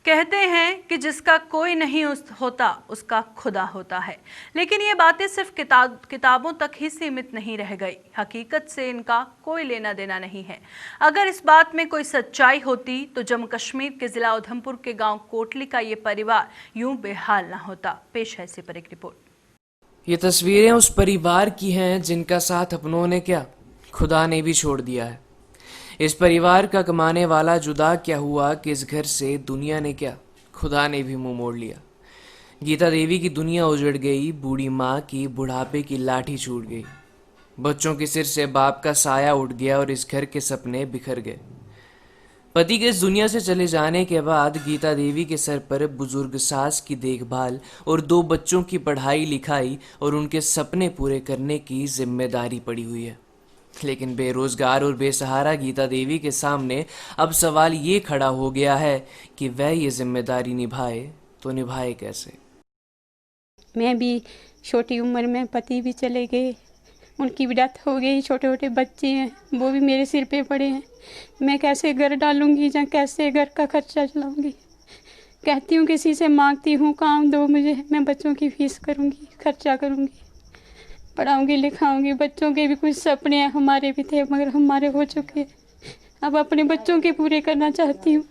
कहते हैं कि जिसका कोई नहीं होता उसका खुदा होता है, लेकिन ये बातें सिर्फ किताबों तक ही सीमित नहीं रह गई। हकीकत से इनका कोई लेना देना नहीं है। अगर इस बात में कोई सच्चाई होती तो जम्मू कश्मीर के जिला उधमपुर के गांव कोटली का ये परिवार यूं बेहाल ना होता। पेश है इसी पर एक रिपोर्ट। ये तस्वीरें उस परिवार की हैं जिनका साथ अपनों ने क्या, खुदा ने भी छोड़ दिया है। इस परिवार का कमाने वाला जुदा क्या हुआ कि इस घर से दुनिया ने क्या, खुदा ने भी मुंह मोड़ लिया। गीता देवी की दुनिया उजड़ गई, बूढ़ी माँ की बुढ़ापे की लाठी छूट गई। बच्चों के सिर से बाप का साया उठ गया और इस घर के सपने बिखर गए। पति के इस दुनिया से चले जाने के बाद गीता देवी के सर पर बुजुर्ग सास की देखभाल और 2 बच्चों की पढ़ाई लिखाई और उनके सपने पूरे करने की जिम्मेदारी पड़ी हुई है। लेकिन बेरोजगार और बेसहारा गीता देवी के सामने अब सवाल ये खड़ा हो गया है कि वह ये जिम्मेदारी निभाए तो निभाए कैसे। मैं भी छोटी उम्र में, पति भी चले गए, उनकी भी डेथ हो गई, छोटे छोटे बच्चे हैं, वो भी मेरे सिर पे पड़े हैं। मैं कैसे घर डालूंगी या कैसे घर का खर्चा चलाऊंगी। कहती हूँ किसी से मांगती हूँ काम दो मुझे, मैं बच्चों की फीस करूँगी, खर्चा करूँगी, पढ़ाऊँगी लिखाऊँगी। बच्चों के भी कुछ सपने हैं, हमारे भी थे मगर हमारे हो चुके हैं। अब अपने बच्चों के पूरे करना चाहती हूँ।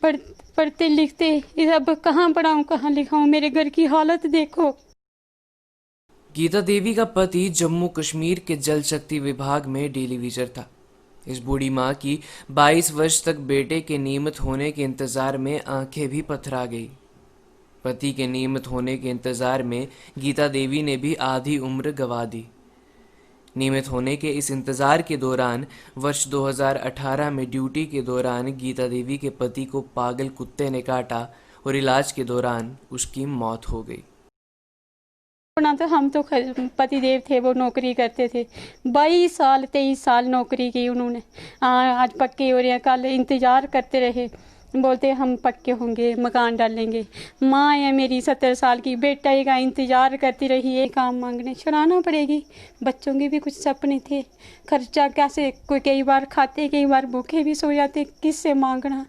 पढ़ते लिखते अब कहाँ पढ़ाऊँ कहाँ लिखाऊँ, मेरे घर की हालत देखो। गीता देवी का पति जम्मू कश्मीर के जल शक्ति विभाग में डेली वीजर था। इस बूढ़ी माँ की 22 वर्ष तक बेटे के नियमित होने के इंतजार में आंखें भी पथरा गई। पति के नियमित होने के इंतजार में गीता देवी ने भी आधी उम्र गंवा दी। नियमित होने के इस इंतजार के दौरान वर्ष 2018 में ड्यूटी के दौरान गीता देवी के पति को पागल कुत्ते ने काटा और इलाज के दौरान उसकी मौत हो गई। अपना तो हम तो पतिदेव थे, वो नौकरी करते थे, 22 साल 23 साल नौकरी की उन्होंने। आज पक्के हो रहे हैं, कल इंतजार करते रहे, बोलते हम पक्के होंगे, मकान डालेंगे। माँ है मेरी 70 साल की, बेटा का इंतजार करती रही है। काम मांगने छुड़ाना पड़ेगी, बच्चों के भी कुछ सपने थे, खर्चा कैसे, कोई कई बार खाते कई बार भूखे भी सो जाते, किससे मांगना।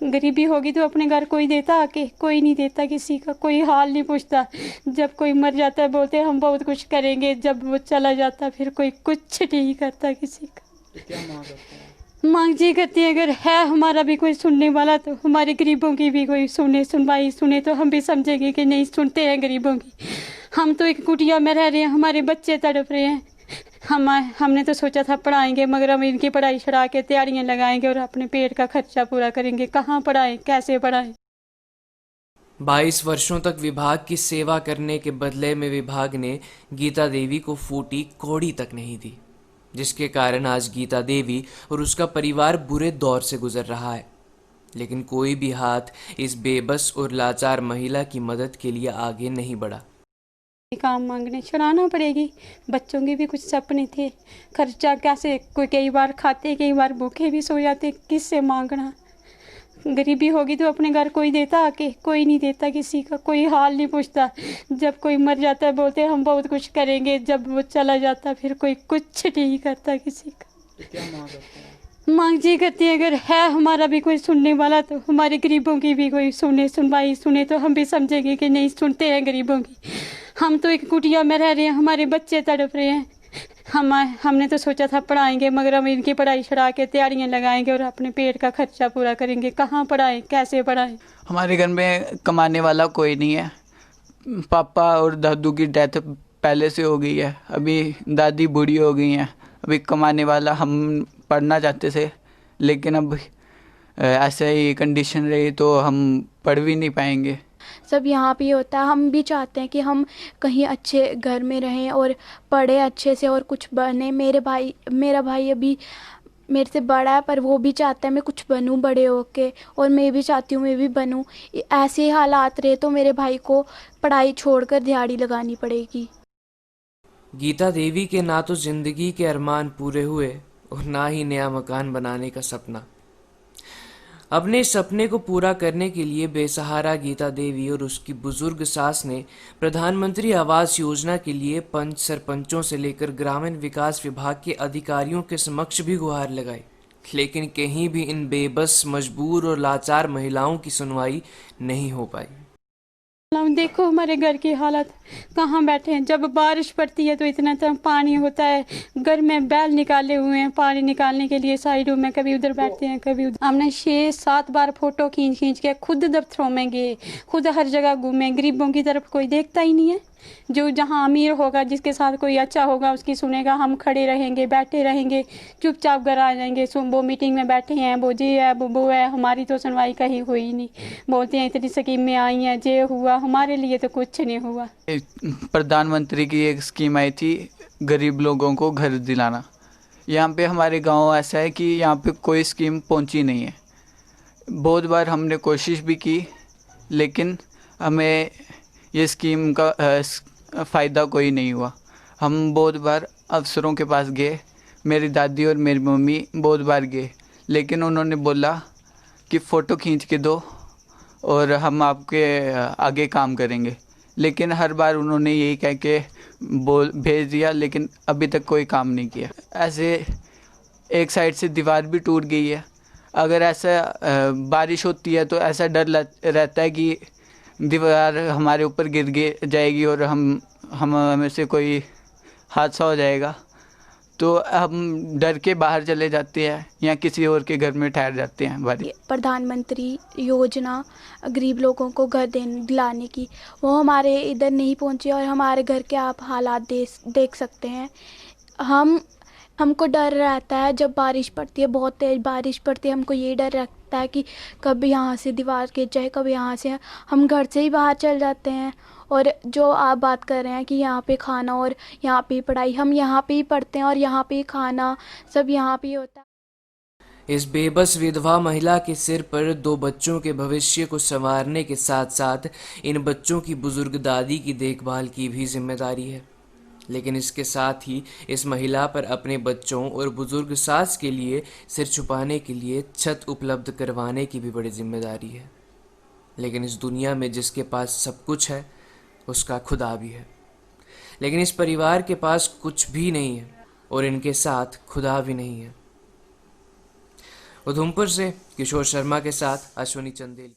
गरीबी होगी तो अपने घर कोई देता आके, कोई नहीं देता, किसी का कोई हाल नहीं पूछता। जब कोई मर जाता है बोलते हम बहुत कुछ करेंगे, जब वो चला जाता फिर कोई कुछ नहीं करता किसी का। तो क्या मांग करते हैं? मांग जी करती है, अगर है हमारा भी कोई सुनने वाला तो हमारे गरीबों की भी कोई सुनवाई सुने तो हम भी समझेंगे कि नहीं सुनते हैं गरीबों की। हम तो एक कुटिया में रह रहे हैं, हमारे बच्चे तड़प रहे हैं। हमने तो सोचा था पढ़ाएंगे, मगर हम इनकी पढ़ाई छुड़ा के तैयारियां लगाएंगे और अपने पेट का खर्चा पूरा करेंगे। कहाँ पढ़ाएं, कैसे पढ़ाएं। 22 वर्षों तक विभाग की सेवा करने के बदले में विभाग ने गीता देवी को फूटी कौड़ी तक नहीं दी, जिसके कारण आज गीता देवी और उसका परिवार बुरे दौर से गुजर रहा है। लेकिन कोई भी हाथ इस बेबस और लाचार महिला की मदद के लिए आगे नहीं बढ़ा। काम मांगने छुड़ाना पड़ेगी, बच्चों के भी कुछ सपने थे, खर्चा कैसे, कोई कई बार खाते कई बार भूखे भी सो जाते, किससे मांगना। गरीबी होगी तो अपने घर कोई देता आके, कोई नहीं देता किसी का, कोई हाल नहीं पूछता। जब कोई मर जाता है बोलते हम बहुत कुछ करेंगे, जब वो चला जाता फिर कोई कुछ नहीं करता किसी का। तो क्या मांग करते हैं? मांग जी करती है, अगर है हमारा भी कोई सुनने वाला तो हमारे गरीबों की भी कोई सुनवाई सुने तो हम भी समझेंगे कि नहीं सुनते हैं गरीबों की। हम तो एक कुटिया में रह रहे हैं, हमारे बच्चे तड़प रहे हैं। हमने तो सोचा था पढ़ाएंगे, मगर हम इनकी पढ़ाई छुड़ा के तैयारियां लगाएंगे और अपने पेट का खर्चा पूरा करेंगे। कहाँ पढ़ाएं, कैसे पढ़ाएं। हमारे घर में कमाने वाला कोई नहीं है। पापा और दादू की डेथ पहले से हो गई है, अभी दादी बूढ़ी हो गई हैं। अभी कमाने वाला, हम पढ़ना चाहते थे लेकिन अब ऐसे ही कंडीशन रही तो हम पढ़ भी नहीं पाएंगे। सब यहाँ पे होता है, हम भी चाहते हैं कि हम कहीं अच्छे घर में रहें और पढ़ें अच्छे से और कुछ बने। मेरा भाई अभी मेरे से बड़ा है, पर वो भी चाहता है मैं कुछ बनूं बड़े होके, और मैं भी चाहती हूँ मैं भी बनूं। ऐसे ही हालात रहे तो मेरे भाई को पढ़ाई छोड़कर दिहाड़ी लगानी पड़ेगी। गीता देवी के ना तो जिंदगी के अरमान पूरे हुए और ना ही नया मकान बनाने का सपना। अपने सपने को पूरा करने के लिए बेसहारा गीता देवी और उसकी बुजुर्ग सास ने प्रधानमंत्री आवास योजना के लिए पंच सरपंचों से लेकर ग्रामीण विकास विभाग के अधिकारियों के समक्ष भी गुहार लगाई, लेकिन कहीं भी इन बेबस, मजबूर और लाचार महिलाओं की सुनवाई नहीं हो पाई। हम देखो हमारे घर की हालत, कहाँ बैठे हैं। जब बारिश पड़ती है तो इतना पानी होता है, घर में बैल निकाले हुए हैं पानी निकालने के लिए साइडों में, कभी उधर बैठते हैं कभी उधर। हमने 6-7 बार फोटो खींच खींच के खुद दफ्तरों में गए, खुद हर जगह घूमे। गरीबों की तरफ कोई देखता ही नहीं है। जो जहाँ अमीर होगा, जिसके साथ कोई अच्छा होगा, उसकी सुनेगा। हम खड़े रहेंगे, बैठे रहेंगे, चुपचाप घर आ जाएंगे। वो मीटिंग में बैठे हैं, वो जी है वो है, हमारी तो सुनवाई कहीं हुई नहीं। बोलते हैं इतनी स्कीमें आई हैं, जे हुआ, हमारे लिए तो कुछ नहीं हुआ। प्रधानमंत्री की एक स्कीम आई थी, गरीब लोगों को घर दिलाना। यहाँ पे हमारे गांव ऐसा है कि यहाँ पे कोई स्कीम पहुँची नहीं है। बहुत बार हमने कोशिश भी की, लेकिन हमें ये स्कीम का फ़ायदा कोई नहीं हुआ। हम बहुत बार अफसरों के पास गए, मेरी दादी और मेरी मम्मी बहुत बार गए, लेकिन उन्होंने बोला कि फ़ोटो खींच के दो और हम आपके आगे काम करेंगे। लेकिन हर बार उन्होंने यही कह के भेज दिया, लेकिन अभी तक कोई काम नहीं किया। ऐसे एक साइड से दीवार भी टूट गई है। अगर ऐसा बारिश होती है तो ऐसा डर रहता है कि दीवार हमारे ऊपर गिर जाएगी और हमें से कोई हादसा हो जाएगा। तो हम डर के बाहर चले जाते हैं या किसी और के घर में ठहर जाते हैं। बारी प्रधानमंत्री योजना गरीब लोगों को घर दिलाने की, वो हमारे इधर नहीं पहुंची और हमारे घर के आप हालात देख सकते हैं। हमको डर रहता है जब बारिश पड़ती है, बहुत तेज़ बारिश पड़ती है। हमको ये डर रहता है कि कभी यहाँ से दीवार गिर जाए, कभी यहाँ से। हम घर से ही बाहर चल जाते हैं। और जो आप बात कर रहे हैं कि यहाँ पे खाना और यहाँ पे पढ़ाई, हम यहाँ पे ही पढ़ते हैं और यहाँ पे ही खाना सब यहाँ पे ही होता है। इस बेबस विधवा महिला के सिर पर 2 बच्चों के भविष्य को संवारने के साथ साथ इन बच्चों की बुजुर्ग दादी की देखभाल की भी जिम्मेदारी है। लेकिन इसके साथ ही इस महिला पर अपने बच्चों और बुजुर्ग सास के लिए सिर छुपाने के लिए छत उपलब्ध करवाने की भी बड़ी जिम्मेदारी है। लेकिन इस दुनिया में जिसके पास सब कुछ है, उसका खुदा भी है। लेकिन इस परिवार के पास कुछ भी नहीं है और इनके साथ खुदा भी नहीं है। उधमपुर से किशोर शर्मा के साथ अश्वनी चंदेल।